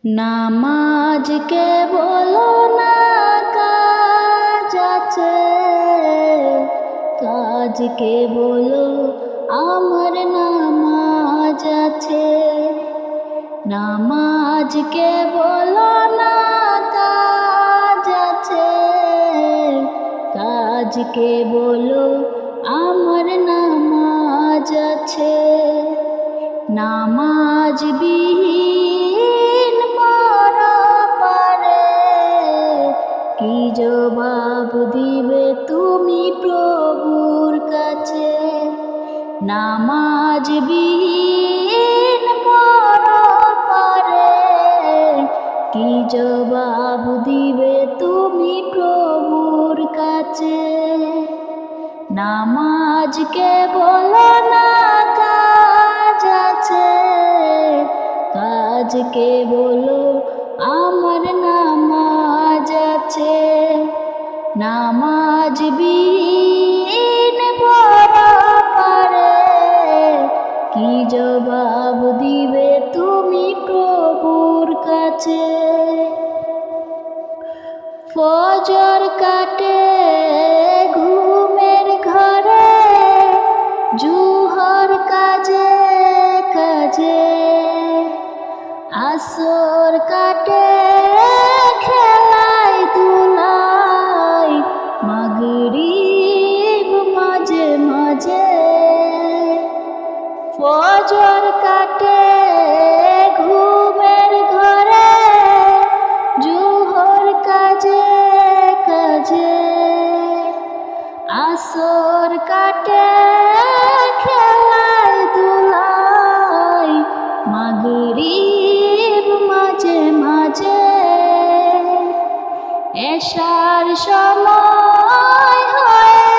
নামাজকে বলো না কাজ আছে, কাজকে বলো আমার নামাজ আছে। নামাজকে বলো না কাজ আছে, কাজকে বলো আমার নামাজ আছে। নামাজ বিহীন পরপারে কি জবাব দিবে তুমি প্রভুর কাছে। নামাজ বিহীন পরপারে কি জবাব দিবে তুমি প্রভুর কাছে। নামাজকে বলো না কাজ আছে, কাজকে বলো আমার নামাজ আছে। নামাজ বিহীন পরপারে কি জবাব দিবে তুমি প্রভুর কাছে। ফজর কাটে ঘুমের ঘরে, জুহর কাজে কাজে, আসর কাটে খেলায় ধুলায়, মাগরিব মাঝে মাঝে। ফজর কাটে ঘুমের ঘরে, জুহর কাজে কাজে, আসর কাটে খেলায় ধুলায়, মাগরিব মাঝে মাঝে। এশার সময় হয়ে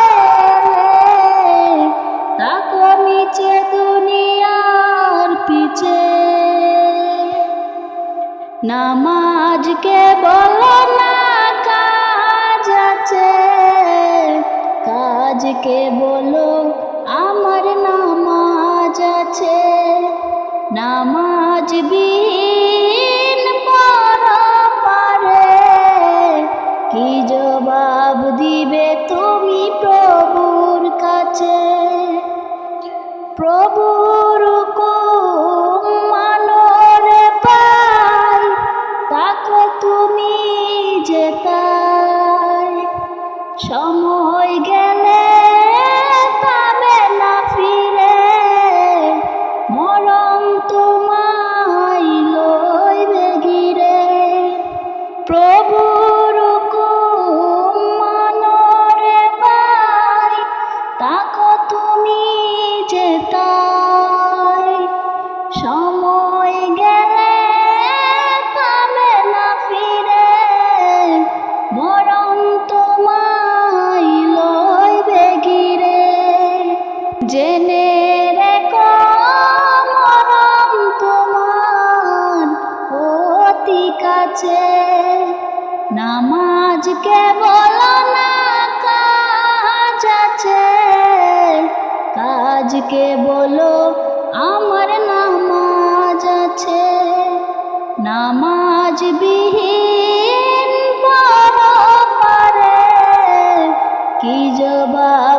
তাকো নিচে দুনিয়ার পিছে। নামাজকে বলো না কাজ আছে, কাজকে বলো আমার নামাজ আছে। নামাজ বিহীন পরপারে কি জবাব দিবে তুমি প্রভুর কাছে। প্রভুর হুকুম মানো রে পাই, তাকো তুমি যেতাই। সময় গেলে পাবে না ফিরে, মরণ তোমায় লইবে ঘিরে। প্রভুর হুকুম মানো রে ভাই, তাকো তুমি যেতাই। সময় গেলে পাবে না ফিরে, মরণ তোমায় লইবে ঘিরে। জেনে রেখো মরণ তোমার অতি কাছে। নামাজকে বলো না কাজ আছে, কাজকে বলো আমার নামাজ আছে। নামাজ বিহীন পরপারে কি জবাব